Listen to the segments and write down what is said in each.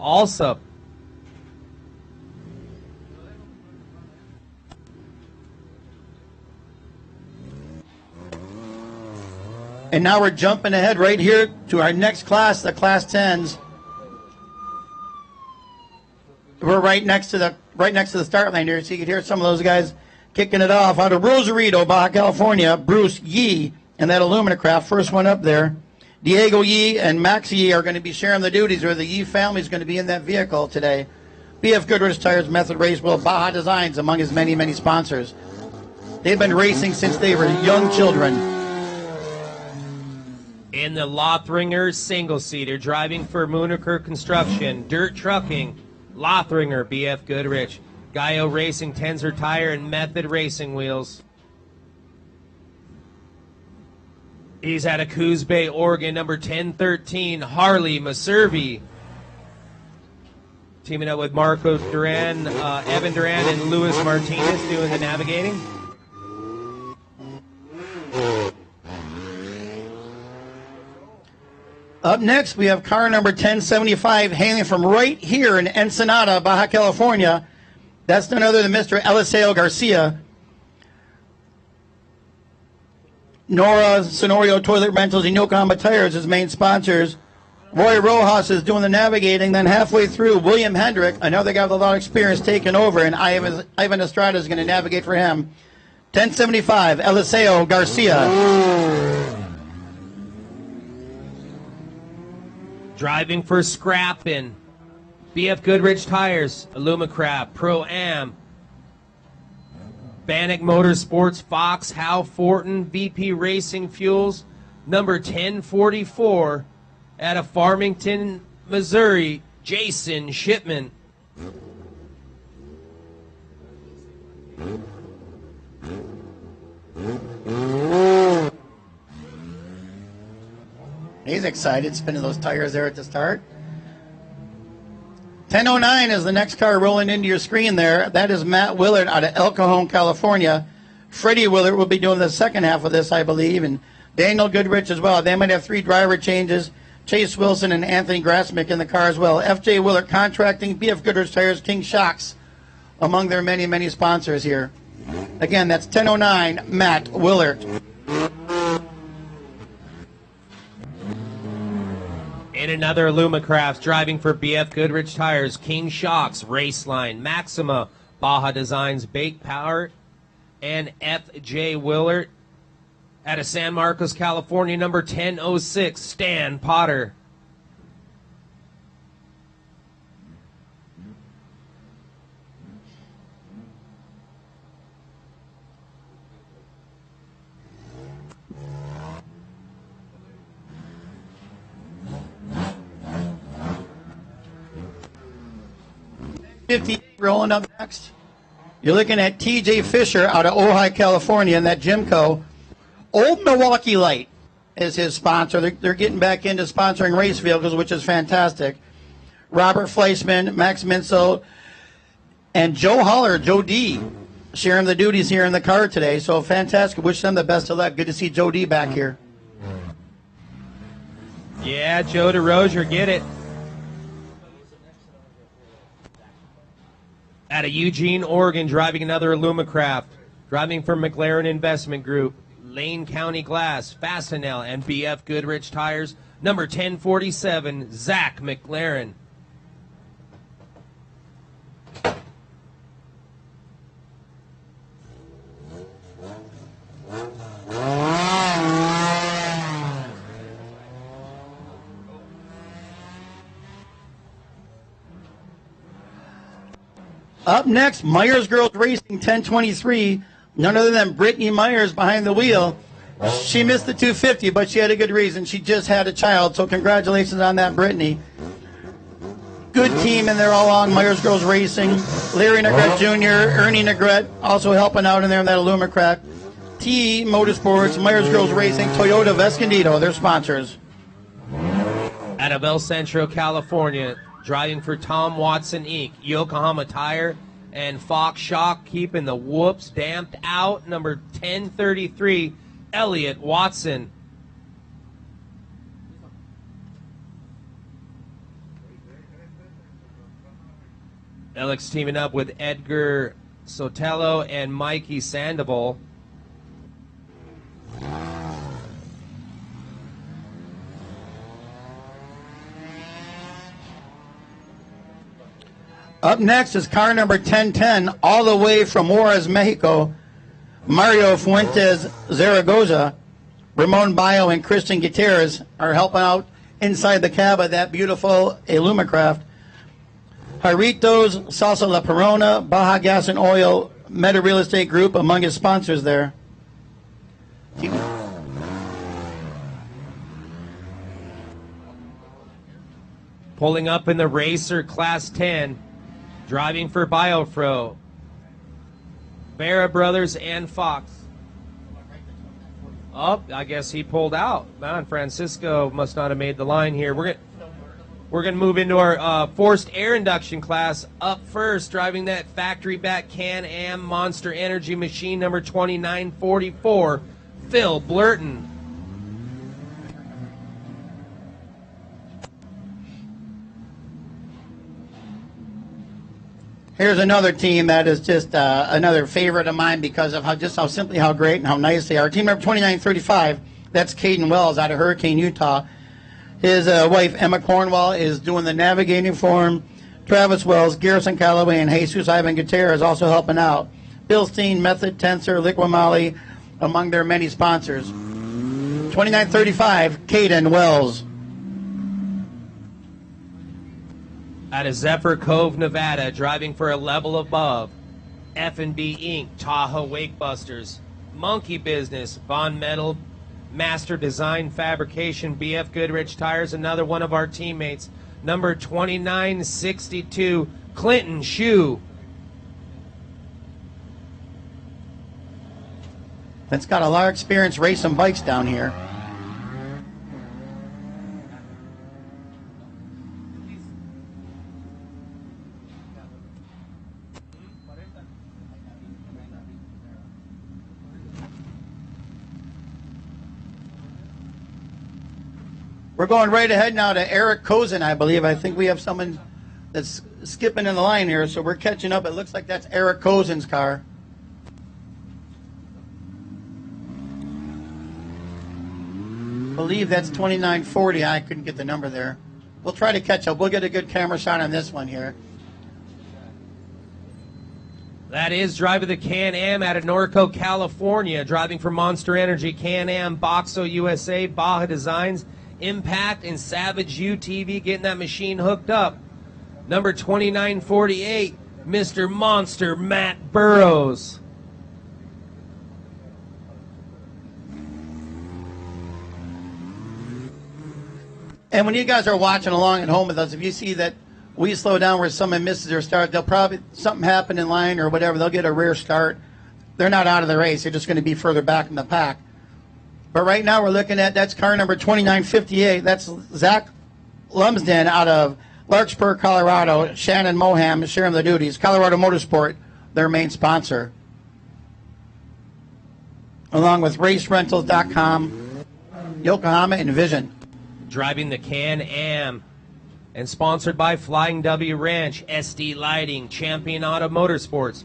Alsop. And now we're jumping ahead right here to our next class, the Class 10s. We're right next to the start line here, so you can hear some of those guys kicking it off. Out of Rosarito, Baja California, Bruce Yee and that Aluminacraft, first one up there. Diego Yee and Max Yee are going to be sharing the duties, or the Yee family is going to be in that vehicle today. BF Goodrich Tires, Method Race Wheel, Baja Designs, among his many, many sponsors. They've been racing since they were young children. In the Lothringer single-seater, driving for Moonaker Construction, Dirt Trucking, Lothringer, BF Goodrich, Gaio Racing, Tensor Tire, and Method Racing Wheels. He's out of Coos Bay, Oregon, number 1013, Harley Maservi. Teaming up with Marco Duran, Evan Duran, and Luis Martinez doing the navigating. Up next, we have car number 1075 hailing from right here in Ensenada, Baja California. That's none other than Mr. Eliseo Garcia. Nora Sonorio Toilet Rentals and Yokohama Tires as main sponsors. Roy Rojas is doing the navigating. Then halfway through, William Hendrick, another guy with a lot of experience, taking over, and Ivan Estrada is going to navigate for him. 1075, Eliseo Garcia. Driving for Scrappin', BF Goodrich Tires, Alumacraft, Pro-Am, Bannock Motorsports, Fox, Howe Fortin, VP Racing Fuels, number 1044, out of Farmington, Missouri, Jason Shipman. He's excited, spinning those tires there at the start. 1009 is the next car rolling into your screen there. That is Matt Willard out of El Cajon, California. Freddie Willard will be doing the second half of this, I believe, and Daniel Goodrich as well. They might have 3 driver changes. Chase Wilson and Anthony Grassmick in the car as well. FJ Willard Contracting, BF Goodrich Tires, King Shocks, among their many, many sponsors here. Again, that's 1009, Matt Willard. In another Alumacrafts, driving for BF Goodrich Tires, King Shocks, Raceline, Maxima, Baja Designs, Bake Power, and FJ Willard. Out of San Marcos, California, number 1006, Stan Potter. Rolling up next. You're looking at TJ Fisher out of Ojai, California, and that Jimco. Old Milwaukee Light is his sponsor. They're getting back into sponsoring race vehicles, which is fantastic. Robert Fleischman, Max Minso, and Joe Holler, Joe D, sharing the duties here in the car today. So fantastic. Wish them the best of luck. Good to see Joe D back here. Yeah, Joe DeRozier, get it. Out of Eugene, Oregon, driving another Alumacraft. Driving for McLaren Investment Group, Lane County Glass, Fastenal, and BF Goodrich Tires, number 1047, Zach McLaren. Up next, Myers Girls Racing 1023. None other than Brittany Myers behind the wheel. She missed the 250, but she had a good reason. She just had a child, so congratulations on that, Brittany. Good team in there all along, Myers Girls Racing. Larry Negrete Jr., Ernie Negrete, also helping out in there in that Alumacraft. T Motorsports, Myers Girls Racing, Toyota of Escondido, their sponsors. Out of El Centro, California, driving for Tom Watson Inc., Yokohama Tire, and Fox Shock, keeping the whoops damped out, number 1033, Elliot Watson. Alex teaming up with Edgar Sotelo and Mikey Sandoval. Up next is car number 1010, all the way from Juarez, Mexico. Mario Fuentes Zaragoza, Ramon Bayo, and Christian Gutierrez are helping out inside the cab of that beautiful Illumicraft. Jarritos, Salsa La Perona, Baja Gas and Oil, Meta Real Estate Group among his sponsors there. Pulling up in the Racer Class 10, driving for Biofro, Vera Brothers and Fox. Oh, I guess he pulled out. Man, Francisco must not have made the line here. We're gonna move into our forced air induction class. Up first, driving that factory back Can-Am Monster Energy machine number 2944, Phil Blurton. Here's another team that is just another favorite of mine because of how great and how nice they are. Team number 2935, that's Caden Wells out of Hurricane, Utah. His wife, Emma Cornwall, is doing the navigating for him. Travis Wells, Garrison Calloway, and Jesus Ivan Gutierrez also helping out. Bill Steen, Method, Tensor, Liqui Moly, among their many sponsors. 2935, Caden Wells. Out of Zephyr Cove, Nevada, driving for a level above, F&B Inc., Tahoe Wakebusters, Monkey Business, Von Metal, Master Design Fabrication, BF Goodrich Tires, another one of our teammates, number 2962, Clinton Shue. That's got a lot of experience racing bikes down here. We're going right ahead now to Eric Kozin, I believe. I think we have someone that's skipping in the line here, so we're catching up. It looks like that's Eric Kozin's car. I believe that's 2940. I couldn't get the number there. We'll try to catch up. We'll get a good camera shot on this one here. That is driving the Can-Am out of Norco, California, driving for Monster Energy, Can-Am, Boxo USA, Baja Designs, Impact, and Savage UTV, getting that machine hooked up. Number 2948, Mr. Monster Matt Burrows. And when you guys are watching along at home with us, if you see that we slow down where someone misses their start, they'll probably, something happen in line or whatever, they'll get a rear start. They're not out of the race. They're just going to be further back in the pack. But right now we're looking at, that's car number 2958. That's Zach Lumsden out of Larkspur, Colorado. Shannon Moham sharing the duties. Colorado Motorsport, their main sponsor. Along with RaceRentals.com, Yokohama, and Vision. Driving the Can-Am and sponsored by Flying W Ranch, SD Lighting, Champion Auto Motorsports,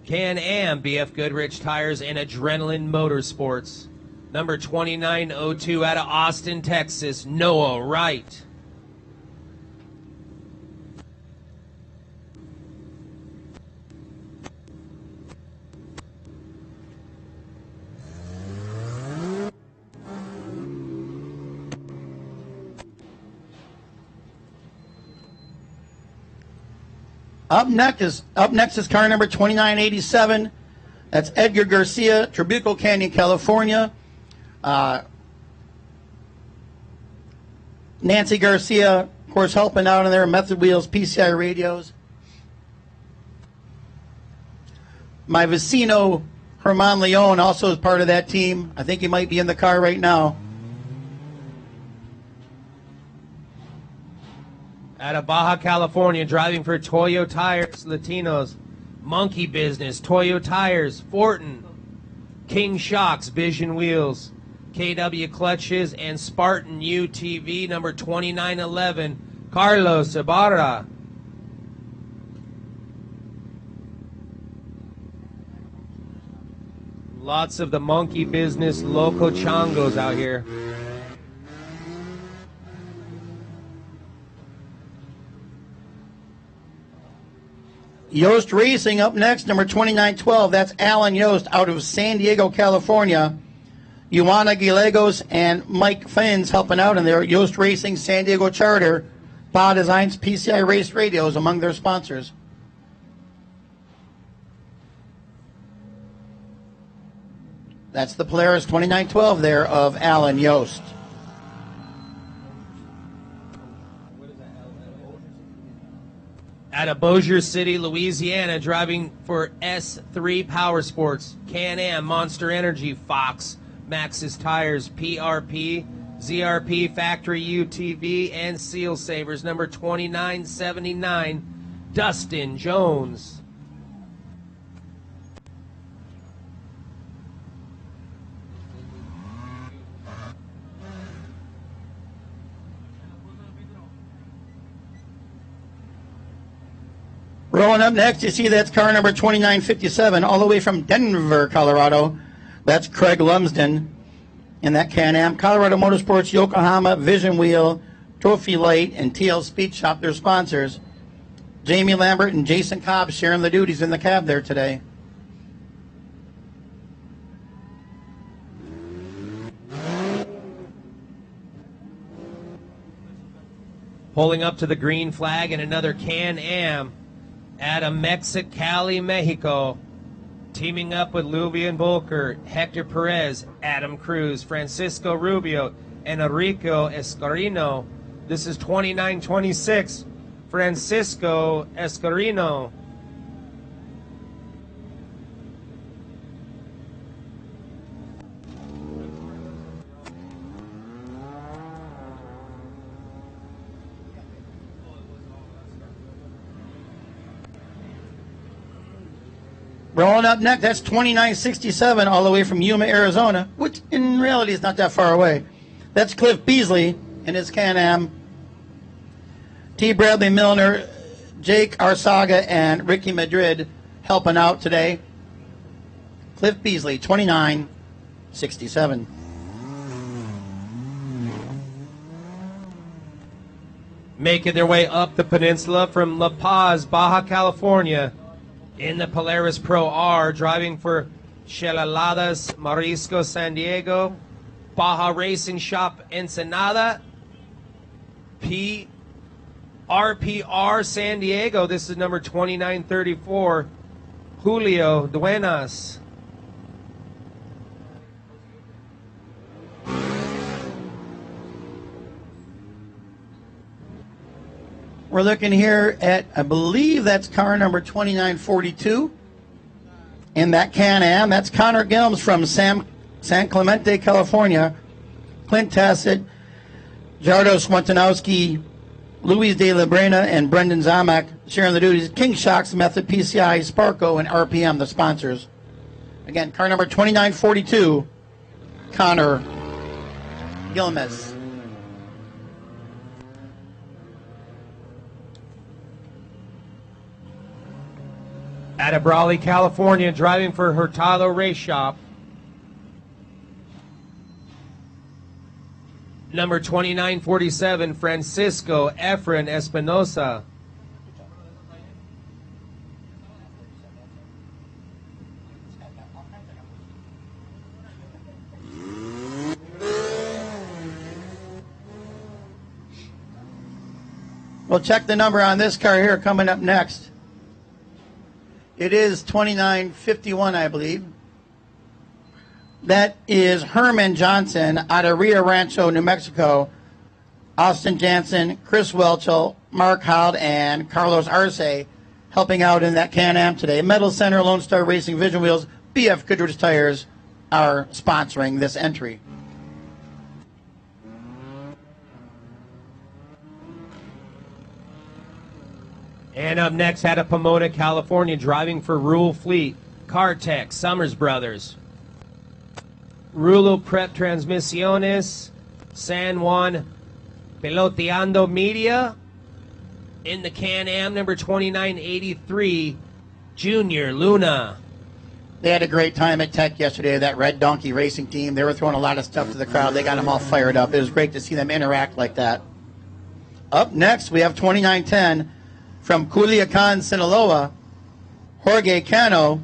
Can-Am, BF Goodrich Tires, and Adrenaline Motorsports. Number 2902 out of Austin, Texas, Noah Wright. Up next is car number 2987. That's Edgar Garcia, Trabuco Canyon, California. Nancy Garcia, of course, helping out on there, Method Wheels, PCI radios. My vecino, Herman Leon, also is part of that team. I think he might be in the car right now. Out of Baja, California, driving for Toyo Tires Latinos, Monkey Business, Toyo Tires, Fortin, King Shocks, Vision Wheels, KW Clutches, and Spartan UTV, number 2911, Carlos Ibarra. Lots of the monkey business loco changos out here. Yost Racing up next, number 2912. That's Alan Yost out of San Diego, California. Ioana Gallegos and Mike Fins helping out in there. Yost Racing, San Diego Charter, Baja Designs, PCI Race Radios among their sponsors. That's the Polaris 2912 there of Alan Yost. Out of Bossier City, Louisiana, driving for S3 Power Sports, Can-Am, Monster Energy, Fox, Maxxis Tires, PRP, ZRP, Factory UTV, and Seal Savers, number 2979, Dustin Jones. Rolling up next, you see that's car number 2957, all the way from Denver, Colorado. That's Craig Lumsden in that Can-Am. Colorado Motorsports, Yokohama, Vision Wheel, Trophy Light, and TL Speed Shop, their sponsors. Jamie Lambert and Jason Cobb sharing the duties in the cab there today. Pulling up to the green flag and another Can-Am. Out of Mexicali, Mexico, teaming up with Luvian Volker, Hector Perez, Adam Cruz, Francisco Rubio, and Enrico Escarino. This is 2926, Francisco Escarino. Rolling up next, that's 2967, all the way from Yuma, Arizona, which in reality is not that far away. That's Cliff Beasley and his Can-Am. T. Bradley Milner, Jake Arsaga, and Ricky Madrid helping out today. Cliff Beasley, 2967. Making their way up the peninsula from La Paz, Baja California, in the Polaris Pro R, driving for Chelaladas Marisco San Diego, Baja Racing Shop Ensenada, RPR San Diego. This is number 2934, Julio Duenas. We're looking here at, I believe that's car number 2942. In that Can-Am, that's Connor Gilms from San Clemente, California. Clint Tassett, Jardo Swantanowski, Luis De La Brena, and Brendan Zamak sharing the duties. King Shocks, Method, PCI, Sparco, and RPM, the sponsors. Again, car number 2942, Connor Gilmes. Out of Brawley, California, driving for Hurtado Race Shop, number 2947, Francisco Efren Espinosa. We'll check the number on this car here coming up next. It is 2951, I believe. That is Herman Johnson out of Rio Rancho, New Mexico. Austin Jansen, Chris Welchel, Mark Howd, and Carlos Arce helping out in that Can-Am today. Metal Center, Lone Star Racing, Vision Wheels, BF Goodrich Tires are sponsoring this entry. And up next, out of Pomona, California, driving for Rule Fleet, Cartech, Summers Brothers, Rulo Prep Transmisiones, San Juan Peloteando Media, in the Can-Am, number 2983, Junior Luna. They had a great time at Tech yesterday, that Red Donkey racing team. They were throwing a lot of stuff to the crowd. They got them all fired up. It was great to see them interact like that. Up next, we have 2910 from Culiacan, Sinaloa, Jorge Cano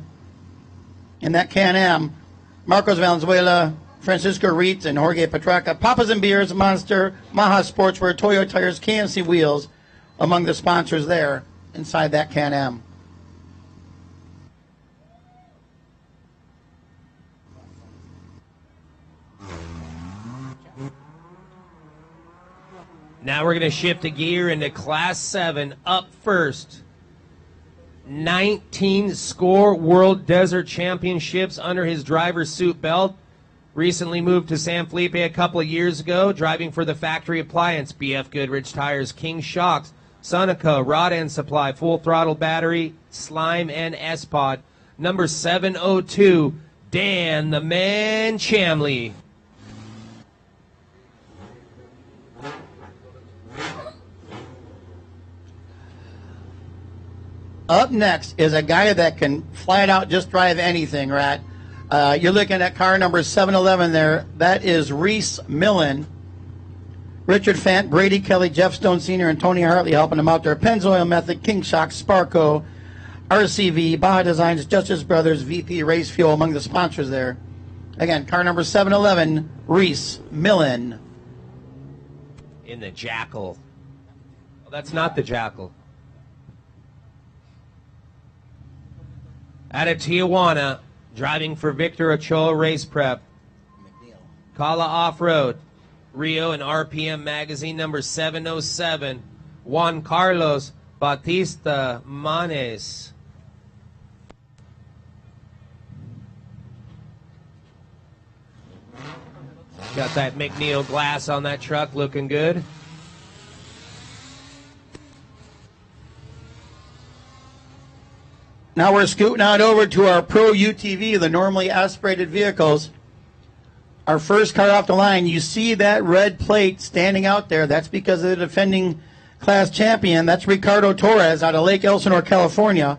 in that Can-Am, Marcos Valenzuela, Francisco Reitz, and Jorge Petraca. Papas and Beers, Monster, Maha Sportswear, Toyo Tires, KMC Wheels among the sponsors there inside that Can-Am. Now we're going to shift a gear into Class 7. Up first, 19 SCORE World Desert Championships under his driver's suit belt. Recently moved to San Felipe a couple of years ago, driving for the Factory Appliance, BF Goodrich Tires, King Shocks, Sonica, Rod End Supply, Full Throttle Battery, Slime, and S-Pod. Number 702, Dan the Man Chamley. Up next is a guy that can flat out just drive anything, Rat. You're looking at car number 711 there. That is Reese Millen. Richard Fant, Brady Kelly, Jeff Stone Sr., and Tony Hartley helping him out there. Pennzoil Method, King Shock, Sparco, RCV, Baja Designs, Justice Brothers, VP Race Fuel among the sponsors there. Again, car number 711, Reese Millen. In the Jackal. Well, that's not the Jackal. Out of Tijuana, driving for Victor Ochoa Race Prep. Kala Off-Road, Rio and RPM Magazine, number 707. Juan Carlos Batista Manes. Got that McNeil glass on that truck, looking good. Now we're scooting on over to our Pro UTV, the normally aspirated vehicles. Our first car off the line, you see that red plate standing out there. That's because of the defending class champion. That's Ricardo Torres out of Lake Elsinore, California.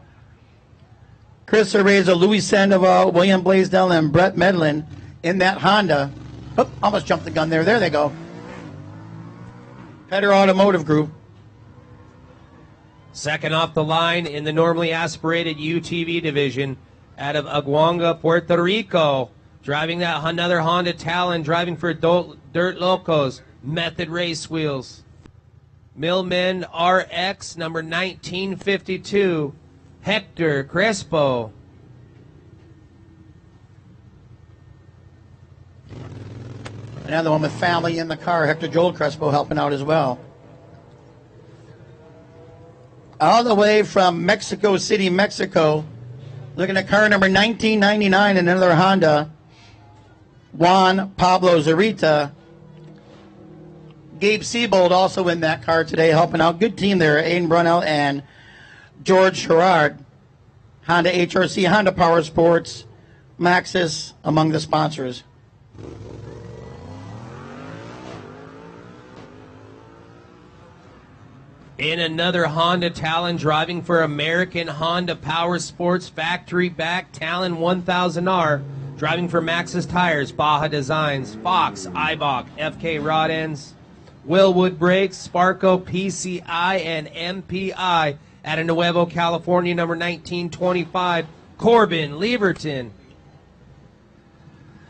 Chris Cerveza, Luis Sandoval, William Blaisdell, and Brett Medlin in that Honda. Oh, almost jumped the gun there. There they go. Petter Automotive Group. Second off the line in the normally aspirated UTV division out of Aguanga, Puerto Rico. Driving that another Honda Talon, driving for Dirt Locos, Method Race Wheels. Millman RX, number 1952, Hector Crespo. Another one with family in the car, Hector Joel Crespo helping out as well. All the way from Mexico City, Mexico, looking at car number 1999, another Honda, Juan Pablo Zurita. Gabe Siebold also in that car today, helping out. Good team there, Aiden Brunel and George Gerard. Honda HRC, Honda Power Sports, Maxxis among the sponsors. In another Honda Talon, driving for American Honda Power Sports, factory back Talon 1000R, driving for Maxxis Tires, Baja Designs, Fox, Ibach, FK Rod Ends, Willwood Brakes, Sparco, PCI, and MPI. Out of Nuevo, California, number 1925, Corbin Leverton.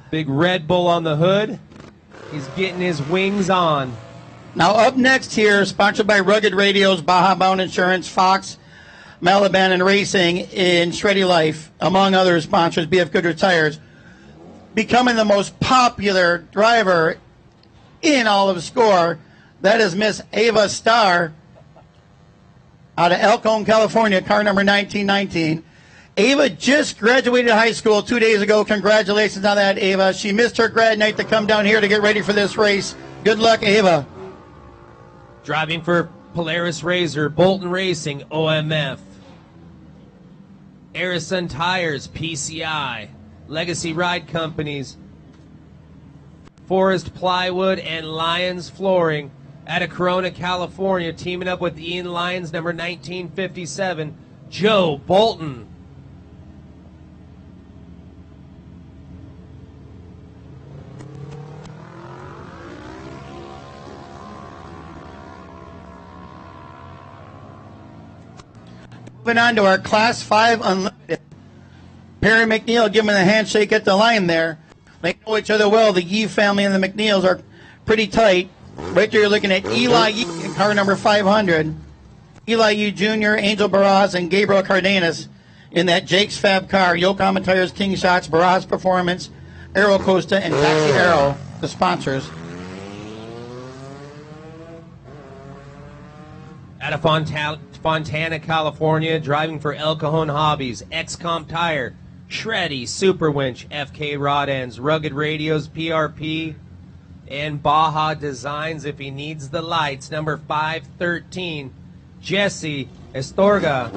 Big Red Bull on the hood. He's getting his wings on. Now up next here, sponsored by Rugged Radios, Baja Bound Insurance, Fox, Malaban and Racing in Shreddy Life, among other sponsors, BF Goodrich Tires, becoming the most popular driver in all of SCORE. That is Miss Ava Starr out of El Cajon, California, car number 1919. Ava just graduated high school 2 days ago. Congratulations on that, Ava. She missed her grad night to come down here to get ready for this race. Good luck, Ava. Driving for Polaris Razor, Bolton Racing, OMF. Arison Tires, PCI. Legacy Ride Companies, Forest Plywood, and Lyons Flooring. Out of Corona, California, teaming up with Ian Lyons, number 1957, Joe Bolton. Moving on to our Class 5 Unlimited. Perry McNeil giving a handshake at the line there. They know each other well. The Yee family and the McNeils are pretty tight. Right there you're looking at Eli Yee in car number 500. Eli Yee Jr., Angel Barras, and Gabriel Cardenas in that Jake's Fab car. Yokohama Tires, King Shots, Barras Performance, Aero Costa, and Taxi Aero, the sponsors. Out of Fontana, California, driving for El Cajon Hobbies, X-Comp Tire, Shreddy, Super Winch, FK Rod Ends, Rugged Radios, PRP, and Baja Designs if he needs the lights. Number 513, Jesse Estorga.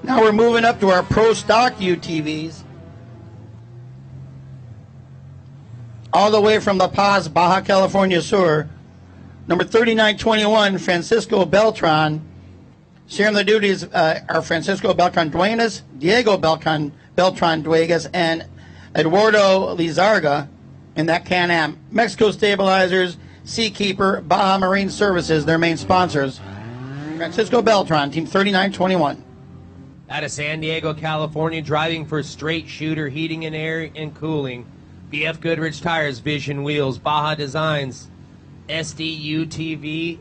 Now we're moving up to our Pro Stock UTVs. All the way from La Paz, Baja California Sur. Number 3921, Francisco Beltran. Sharing the duties are Francisco Beltran Duenas, Diego Beltran Duegas, and Eduardo Lizarga in that Can-Am. Mexico Stabilizers, Seakeeper, Baja Marine Services, their main sponsors. Francisco Beltran, Team 3921. Out of San Diego, California, driving for Straight Shooter Heating and Air and Cooling, BF Goodrich Tires, Vision Wheels, Baja Designs, SDU TV,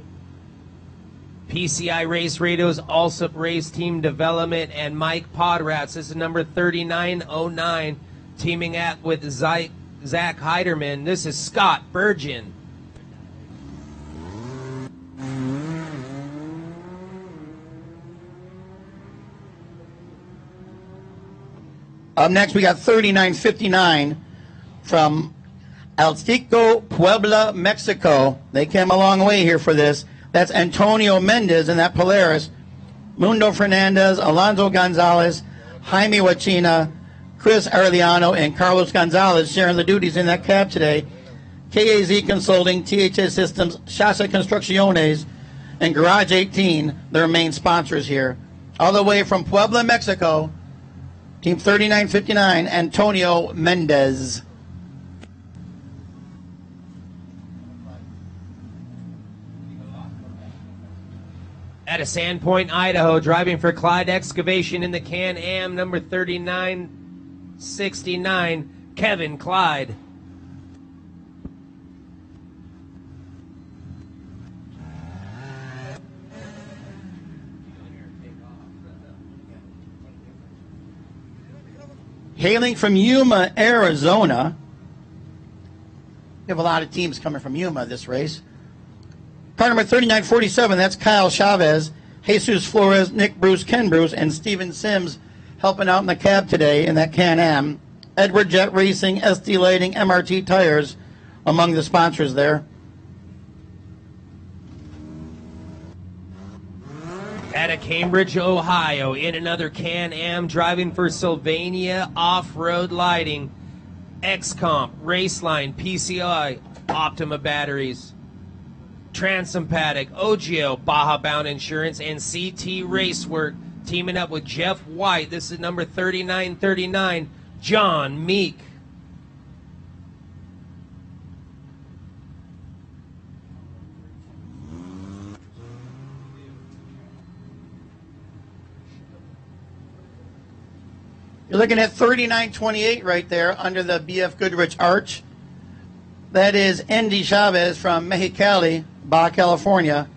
PCI Race Radios, Allsup Race Team Development, and Mike Podrats. This is number 3909, teaming up with Zach Heiderman. This is Scott Burgeon. Up next, we got 3959 from Alstico, Puebla, Mexico. They came a long way here for this. That's Antonio Mendez in that Polaris. Mundo Fernandez, Alonso Gonzalez, Jaime Wachina, Chris Arellano, and Carlos Gonzalez sharing the duties in that cab today. KAZ Consulting, THS Systems, Shasa Construcciones, and Garage 18, their main sponsors here. All the way from Puebla, Mexico, Team 3959, Antonio Mendez. Out of Sandpoint, Idaho, driving for Clyde Excavation in the Can-Am, number 3969, Kevin Clyde. Hailing from Yuma, Arizona. We have a lot of teams coming from Yuma this race. Car number 3947, that's Kyle Chavez, Jesus Flores, Nick Bruce, Ken Bruce, and Steven Sims helping out in the cab today in that Can-Am. Edward Jet Racing, SD Lighting, MRT Tires among the sponsors there. Out of Cambridge, Ohio, in another Can-Am, driving for Sylvania Off-Road Lighting, X-Comp, Raceline, PCI, Optima Batteries, Transympatic, Ogio, Baja Bound Insurance, and CT Racework, teaming up with Jeff White. This is number 3939, John Meek. You're looking at 3928 right there under the BF Goodrich arch. That is Andy Chavez from Mexicali, Baja California.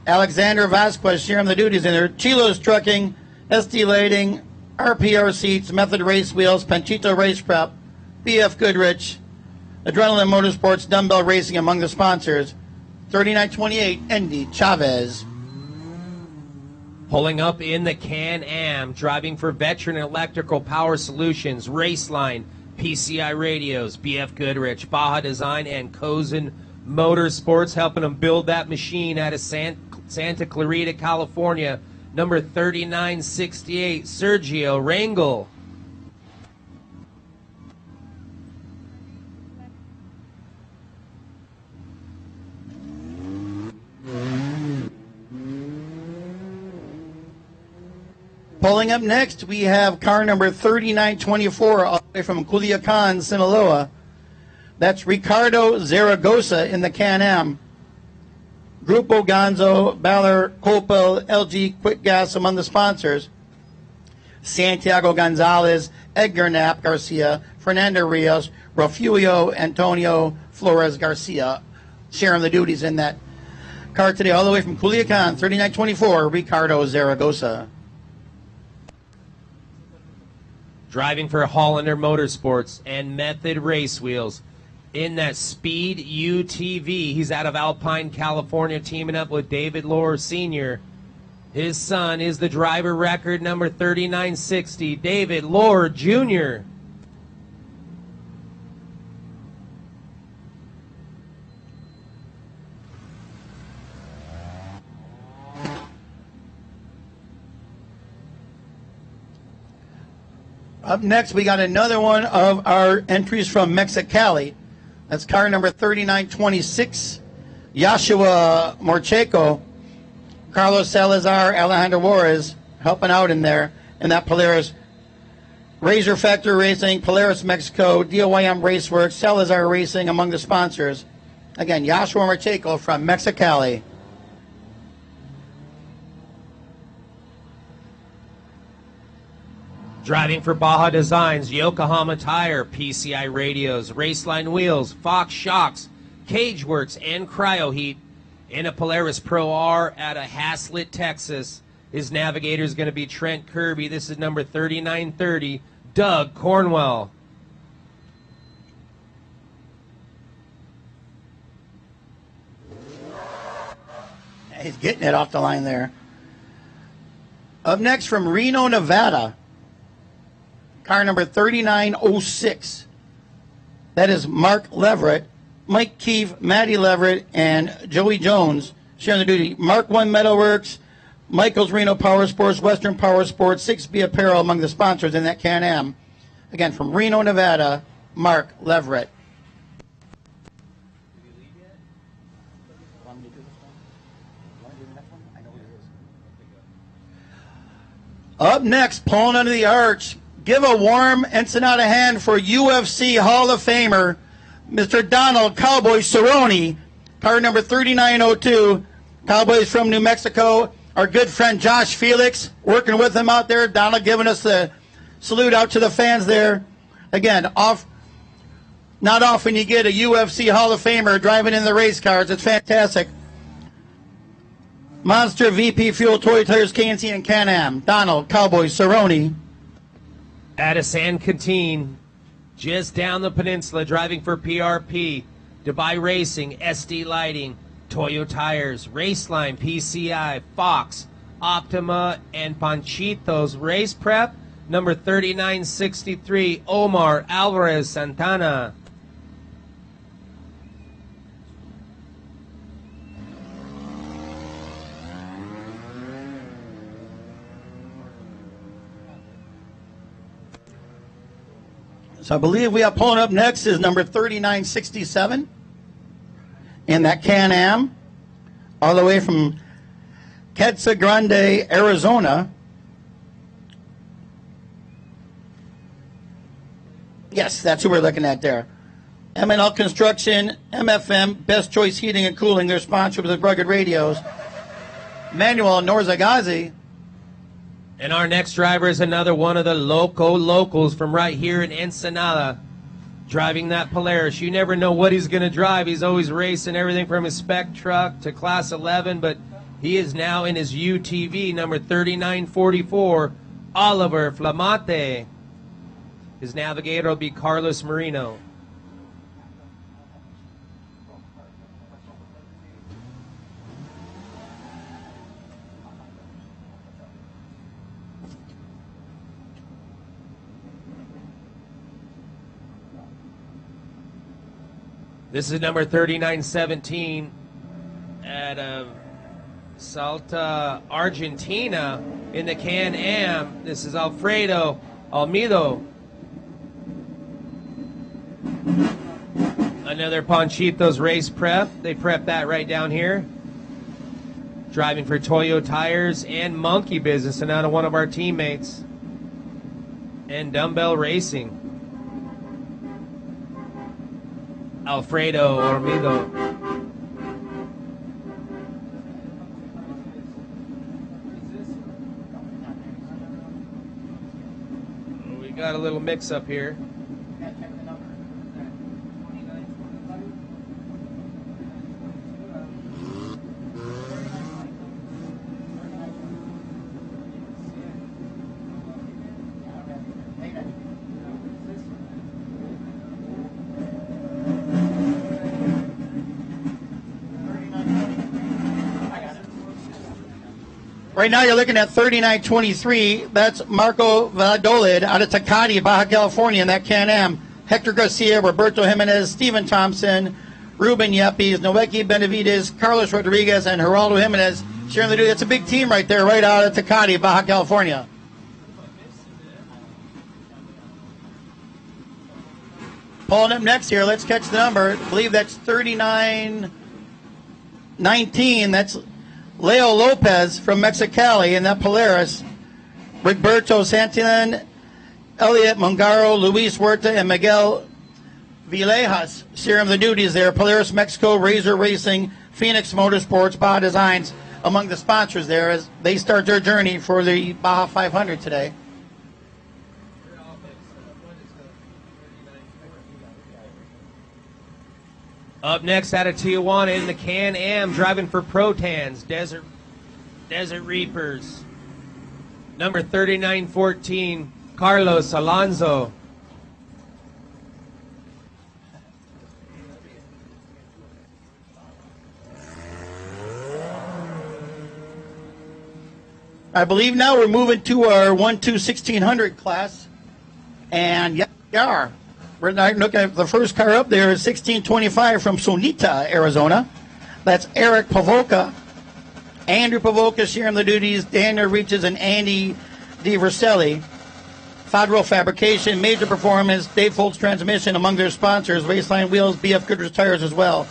Alexander Vasquez sharing the duties in there. Chilo's Trucking, SD Lighting, RPR Seats, Method Race Wheels, Panchito Race Prep, BF Goodrich, Adrenaline Motorsports, Dumbbell Racing among the sponsors. 3928, Andy Chavez. Pulling up in the Can-Am, driving for Veteran Electrical Power Solutions, Raceline, PCI Radios, BF Goodrich, Baja Design, and Cozen Motorsports, helping them build that machine out of Santa Clarita, California. Number 3968, Sergio Rangel. Pulling up next, we have car number 3924 all the way from Culiacan, Sinaloa. That's Ricardo Zaragoza in the Can-Am. Grupo Gonzo, Baller, Copel, LG, Quick Gas among the sponsors. Santiago Gonzalez, Edgar Knapp Garcia, Fernando Rios, Refugio Antonio Flores Garcia sharing the duties in that car today, all the way from Culiacan, 3924, Ricardo Zaragoza. Driving for Hollander Motorsports and Method Race Wheels in that Speed UTV. He's out of Alpine, California, teaming up with David Lohr Sr. His son is the driver record number 3960, David Lohr Jr. Up next, we got another one of our entries from Mexicali. That's car number 3926, Joshua Morcheco, Carlos Salazar, Alejandro Juarez helping out in there in that Polaris. Razor Factory Racing, Polaris Mexico, DOYM Raceworks, Salazar Racing among the sponsors. Again, Joshua Morcheco from Mexicali. Driving for Baja Designs, Yokohama Tire, PCI Radios, Raceline Wheels, Fox Shocks, Cageworks, and Cryo Heat in a Polaris Pro R out of Haslett, Texas. His navigator is going to be Trent Kirby. This is number 3930, Doug Cornwell. He's getting it off the line there. Up next from Reno, Nevada, car number 3906. That is Mark Leverett, Mike Keefe, Matty Leverett, and Joey Jones sharing the duty. Mark 1 Metalworks, Michael's Reno Power Sports, Western Power Sports, 6B Apparel among the sponsors in that Can-Am. Again, from Reno, Nevada, Mark Leverett. Up next, pulling under the arch, give a warm Ensenada hand for UFC Hall of Famer, Mr. Donald Cowboy Cerrone, car number 3902. Cowboys from New Mexico. Our good friend Josh Felix working with him out there. Donald giving us the salute out to the fans there. Again, not often you get a UFC Hall of Famer driving in the race cars. It's fantastic. Monster VP Fuel Toy Tires KNC and Can-Am. Donald Cowboy Cerrone. Out of San Quintin, just down the peninsula, driving for PRP, Dubai Racing, SD Lighting, Toyo Tires, Raceline, PCI, Fox, Optima, and Panchitos Race Prep, number 3963, Omar Alvarez Santana. So I believe we are pulling up next is number 3967 in that Can-Am, all the way from Casa Grande, Arizona. Yes, that's who we're looking at there. M&L Construction, MFM, Best Choice Heating and Cooling, their sponsor with the Rugged Radios. Manuel Norzagazi. And our next driver is another one of the locals from right here in Ensenada, driving that Polaris. You never know what he's going to drive. He's always racing everything from his spec truck to Class 11, but he is now in his UTV, number 3944, Oliver Flamate. His navigator will be Carlos Marino. This is number 3917 out of Salta, Argentina in the Can-Am. This is Alfredo Almido. Another Panchitos race prep. They prep that right down here. driving for Toyo Tires and Monkey Business, and out of one of our teammates. And Dumbbell Racing, Alfredo Ormido. We got a little mix up here. Right now, you're looking at 3923. That's Marco Valladolid out of Tecate, Baja California, in that Can-Am. Hector Garcia, Roberto Jimenez, Steven Thompson, Ruben Yepes, Noeki Benavides, Carlos Rodriguez, and Geraldo Jimenez sharing the duty. That's a big team right there, right out of Tecate, Baja California. Pulling up next here, let's catch the number. I believe that's 3919. That's Leo Lopez from Mexicali in that Polaris. Rigberto Santillan, Elliot Mongaro, Luis Huerta, and Miguel Villejas sharing the duties there. Polaris Mexico, Razor Racing, Phoenix Motorsports, Baja Designs among the sponsors there as they start their journey for the Baja 500 today. Up next out of Tijuana in the Can-Am, driving for Protans, Desert Reapers. Number 3914, Carlos Alonso. I believe now we're moving to our 1-2-1600 class. And yeah, we are. We're looking at the first car up there is 1625 from Sonita, Arizona. That's Eric Pavoka. Andrew Pavoka sharing the duties. Daniel Reaches and Andy DiVerselli. Fadro Fabrication, Major Performance, Dave Foltz Transmission among their sponsors. Raceline Wheels, BF Goodrich Tires as well.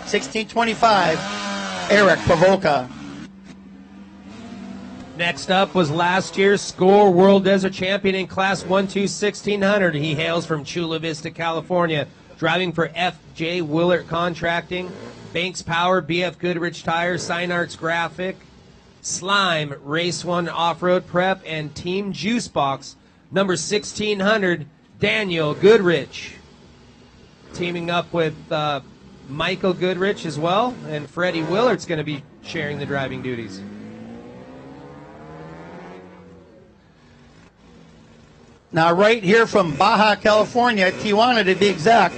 1625, Eric Pavoka. Next up was last year's SCORE World Desert Champion in Class 1-2-1600. He hails from Chula Vista, California, driving for F.J. Willert Contracting, Banks Power, BF Goodrich Tires, Sign Arts Graphic, Slime, Race 1 Off-Road Prep, and Team Juicebox, number 1600, Daniel Goodrich. Teaming up with Michael Goodrich as well, and Freddie Willert's going to be sharing the driving duties. Now, right here from Baja, California, Tijuana to be exact,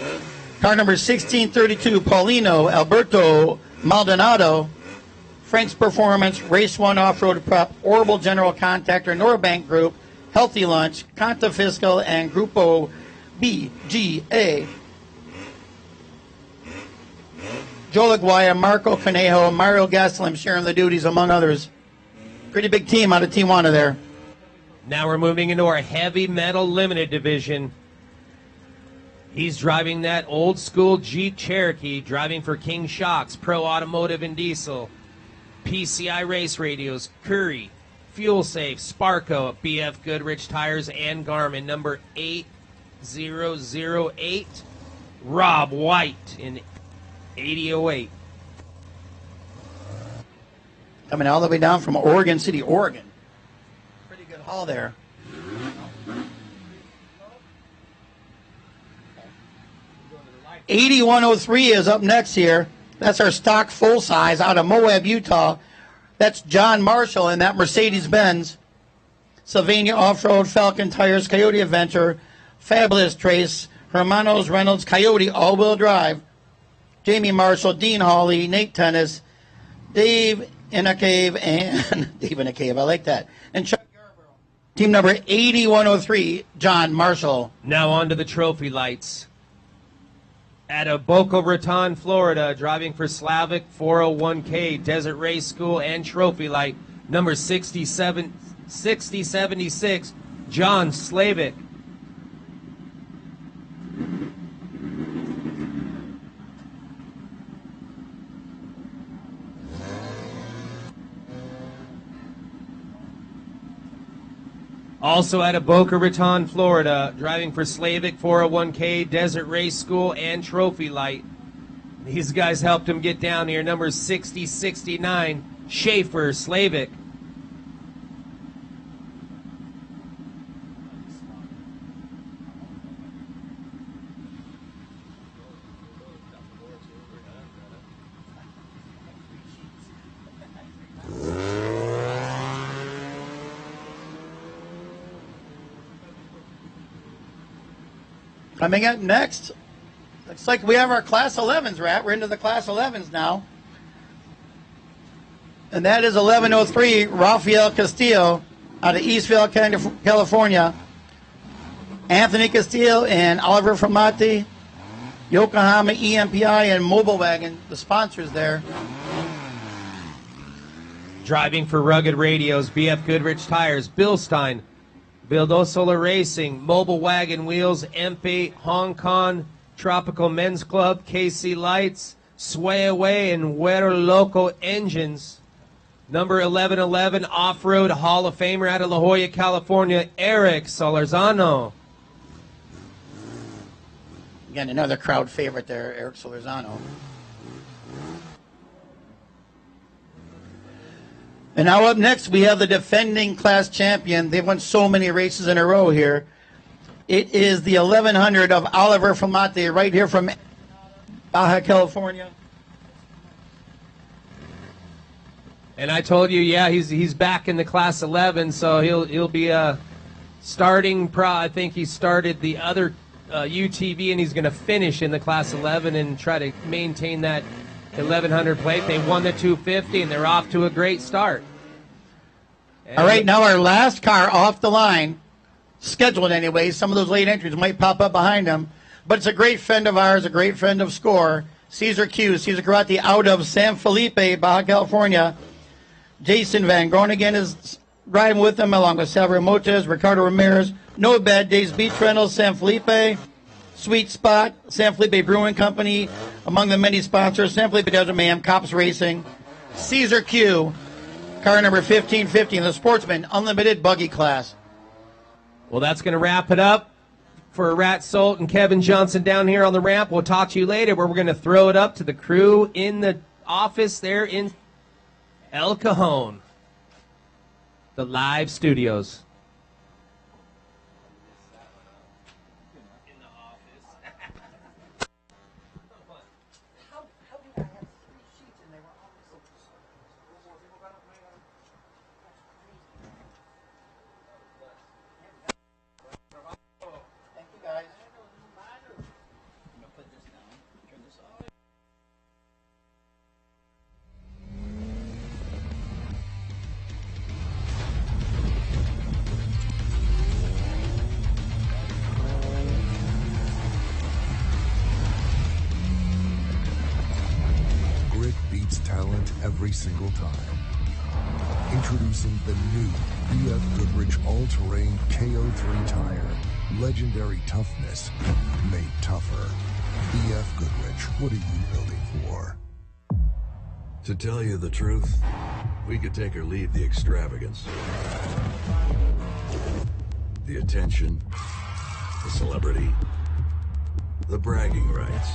car number 1632, Paulino Alberto Maldonado, Frank's Performance, Race 1 Off-Road Prep, Orbital General Contractor, Norbank Group, Healthy Lunch, Conta Fiscal, and Grupo BGA. Joe Laguaya, Marco Conejo, Mario Gastelum sharing the duties, among others. Pretty big team out of Tijuana there. Now we're moving into our heavy metal limited division. He's driving that old school Jeep Cherokee, driving for King Shocks, Pro Automotive and Diesel, PCI Race Radios, Curry, Fuel Safe, Sparco, BF Goodrich Tires, and Garmin. Number 8008, Rob White in 8008. Coming all the way down from Oregon City, Oregon. All there. 8103 is up next here. That's our stock full size out of Moab, Utah. That's John Marshall in that Mercedes-Benz. Sylvania Off-Road, Falcon Tires, Coyote Adventure, Fabulous Trace, Hermanos Reynolds, Coyote All-Wheel Drive, Jamie Marshall, Dean Hawley, Nate Tennis, Dave in a Cave, and Dave in a Cave, I like that. And Chuck. Team number 8103, John Marshall. Now on to the trophy lights. Out of Boca Raton, Florida, driving for Slavic 401K, Desert Race School, and Trophy Light, number 6076, John Slavic. Also out of Boca Raton, Florida, driving for Slavic 401k, Desert Race School, and Trophy Light. These guys helped him get down here. Number 6069, Schaefer Slavic. Coming up next, looks like we have our Class 11s, Rat. We're into the Class 11s now. And that is 1103, Rafael Castillo out of Eastville, California. Anthony Castillo and Oliver Framati, Yokohama EMPI and Mobile Wagon, the sponsors there. Driving for Rugged Radios, BF Goodrich Tires, Bill Stein, Solar Racing, Mobile Wagon Wheels, MP, Hong Kong, Tropical Men's Club, KC Lights, Sway Away, and Huero Loco Engines. Number 1111, Off-Road Hall of Famer out of La Jolla, California, Eric Solorzano. Again, another crowd favorite there, Eric Solorzano. And now up next, we have the defending class champion. They've won so many races in a row here. It is the 1100 of Oliver Framati right here from Baja, California. And I told you, yeah, he's back in the Class 11, so he'll be starting. I think he started the other UTV, and he's going to finish in the Class 11 and try to maintain that 1100 plate. They won the 250, and they're off to a great start. And all right, now our last car off the line, scheduled anyway. Some of those late entries might pop up behind him, but it's a great friend of ours, a great friend of SCORE, Cesar Karate out of San Felipe, Baja California. Jason Van Groningen is riding with them, along with Salvador Motes, Ricardo Ramirez. No Bad Days Beach Rentals, San Felipe. Sweet Spot, San Felipe Brewing Company, among the many sponsors, San Felipe Desert Mayhem, Cops Racing, Cesar Q, car number 1550 in the Sportsman Unlimited Buggy class. Well, that's going to wrap it up for Rat Solt and Kevin Johnson down here on the ramp. We'll talk to you later, where we're going to throw it up to the crew in the office there in El Cajon, the live studios. Talent every single time. Introducing the new BF Goodrich all-terrain KO3 tire. Legendary toughness made tougher. BF Goodrich, what are you building for? To tell you the truth, we could take or leave the extravagance, the attention, the celebrity, the bragging rights,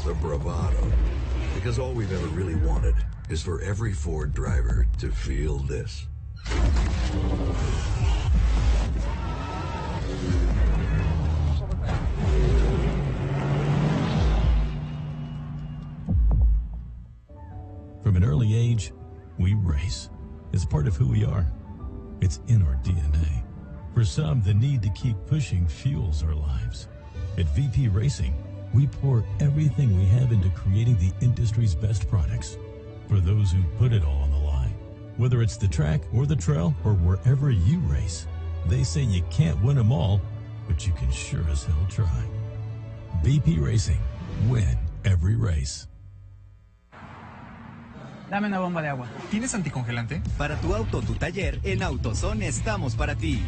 the bravado. Because all we've ever really wanted is for every Ford driver to feel this. From an early age, we race. It's part of who we are. It's in our DNA. For some, the need to keep pushing fuels our lives. At VP Racing, we pour everything we have into creating the industry's best products. For those who put it all on the line, whether it's the track or the trail or wherever you race, they say you can't win them all, but you can sure as hell try. VP Racing, win every race. Dame una bomba de agua. ¿Tienes anticongelante? Para tu auto o tu taller, en AutoZone estamos para ti.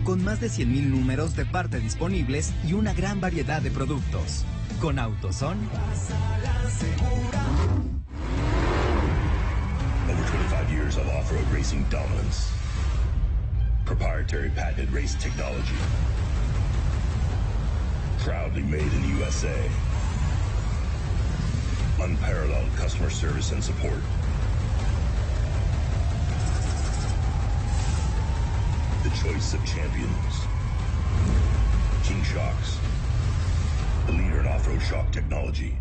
Con más de 100,000 números de parte disponibles y una gran variedad de productos. Con AutoZone. Over 25 years of off-road racing dominance. Proprietary patented race technology. Proudly made in the USA. Unparalleled customer service and support. The choice of champions. King Shocks. The leader in off-road shock technology.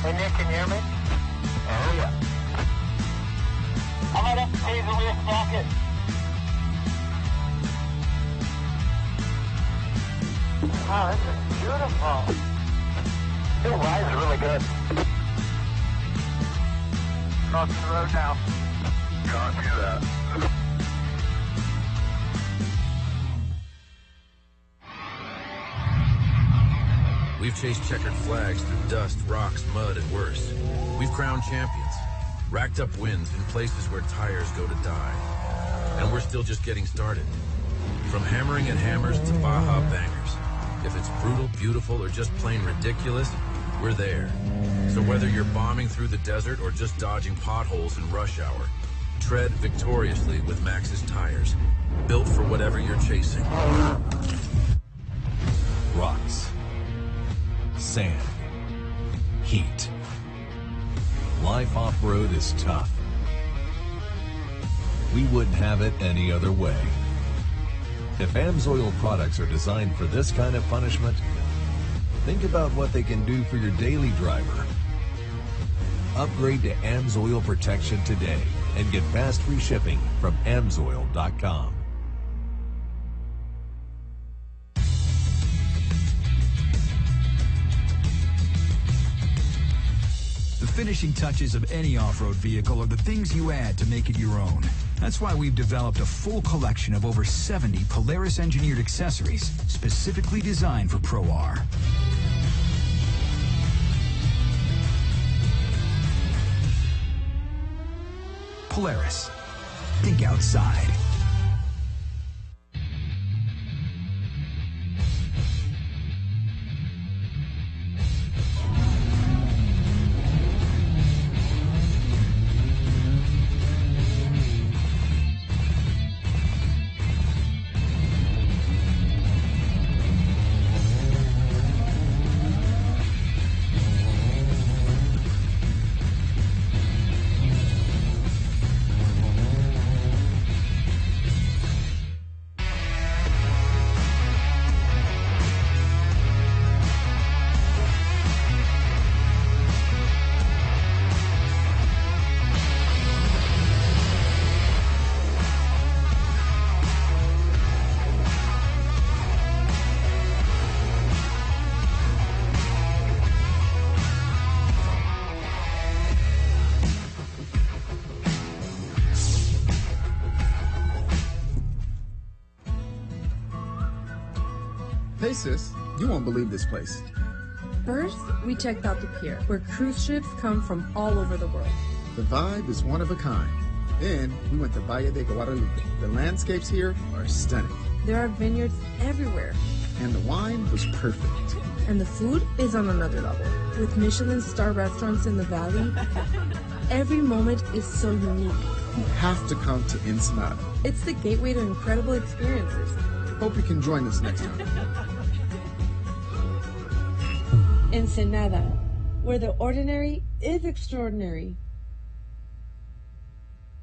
Hey Nick, can you hear me? Oh yeah. I might have to pay the rear socket. Wow, this is beautiful. It rides really good. Crossing the road now. Copy that. We've chased checkered flags through dust, rocks, mud, and worse. We've crowned champions, racked up wins in places where tires go to die. And we're still just getting started. From hammering at hammers to Baja bangers. If it's brutal, beautiful, or just plain ridiculous, we're there. So whether you're bombing through the desert or just dodging potholes in rush hour, tread victoriously with Maxxis tires. Built for whatever you're chasing. Rocks. Sand. Heat. Life off-road is tough. We wouldn't have it any other way. If AMSOIL products are designed for this kind of punishment, think about what they can do for your daily driver. Upgrade to AMSOIL protection today and get fast free shipping from AMSOIL.com. The finishing touches of any off-road vehicle are the things you add to make it your own. That's why we've developed a full collection of over 70 Polaris-engineered accessories specifically designed for Pro R. Polaris. Think outside. Hey sis, you won't believe this place. First, we checked out the pier, where cruise ships come from all over the world. The vibe is one of a kind. Then we went to Valle de Guadalupe. The landscapes here are stunning. There are vineyards everywhere. And the wine was perfect. And the food is on another level. With Michelin star restaurants in the valley, every moment is so unique. You have to come to Ensenada. It's the gateway to incredible experiences. Hope you can join us next time. Ensenada, where the ordinary is extraordinary.